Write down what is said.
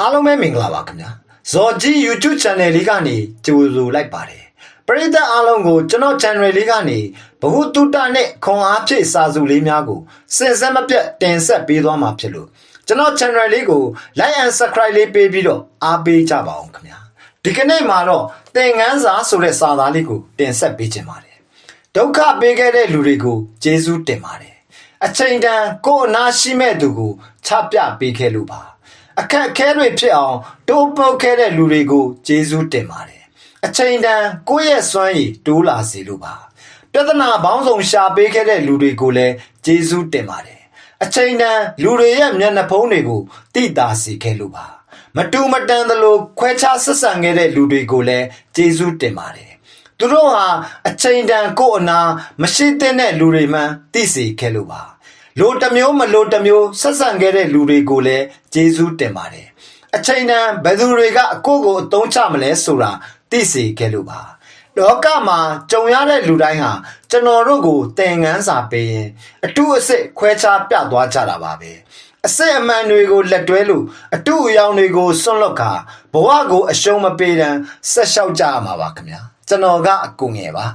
အားလုံးပဲမင်္ဂလာပါခင်ဗျာဇော်ကြီး YouTube channel လေးကနေကြိုဆိုလိုက်ပါတယ်ပရိသတ်အားလုံးကိုကျွန်တော် channel လေးကနေဘ ഹു တုတနဲ့ခွန်အားဖြည့်စာစုလေးများကိုစင်စက်မပြတ်တင်ဆက်ပေးသွားမှာဖြစ်လို့ကျွန်တော် channel လေးကို like and subscribe လေးပေးပြီးတော့အားပေးကြပါအောင်ခင်ဗျာဒီကနေ့မှာတော့သင်ခန်းစာဆိုတဲ့စာသားလေးကိုတင်ဆက်ပေးခြင်းပါတယ်ဒုက္ခပေးခဲ့တဲ့လူတွေကိုကျေးဇူးတင်ပါတယ်အချိန်တန်ကိုယ်အနာရှိမဲ့သူကိုချပြပေးခဲ့လို့ပါအခက်ခဲတွေဖြစ်အောင်တိုးပုတ်ခဲ့တဲ့လူတွေကိုကျေးဇူးတင်ပါတယ်အချိန်တန်ကိုယ့်ရဲ့စွမ်းရည်တိုးလာစေလို့ပါပြဿနာပေါင်းစုံရှာပေးခဲ့တဲ့လူတွေကိုလည်းကျေးဇူးတင်ပါတယ်အချိန်တန်လူတွေရဲ့မျက်နှာဖုံးတွေကိုတိတာစေခဲ့လို့ပါမတူမတန်သလိုခွဲခြားဆက်ဆံခဲ့တဲ့လူတွေကိုလည်းကျေးဇူးတင်ပါတယ်သူတို့ဟာအချိန်တန်ကိုယ့်အနာမရှိတဲ့လူတွေမှသိစေခဲ့လို့ပါလိုတမျိုးမလိုတမျိုးဆက်ဆံခဲ့တဲ့လူတွေကိုလည်းကျေးဇူးတင်ပါတယ်အချိန်တန်ဘယ်သူတွေကအကိုကိုအသုံးချမလဲဆိုတာသိစေခဲ့လို့ပါလောကမှာကြုံရတဲ့လူတိုင်းဟာကျွန်တော်တို့ကိုသင်ခန်းစာပေးရင်အတုအစစ်ခွဲခြားပြသွားကြတာပါပဲအစစ်အမှန်တွေကိုလက်တွဲလို့အတုအယောင်တွေကိုစွန့်လွတ်ခါဘဝကိုအရှုံးမပေးတမ်းဆက်လျှောက်ကြရမှာပါခင်ဗျာကျွန်တော်ကအကူငယ်ပါ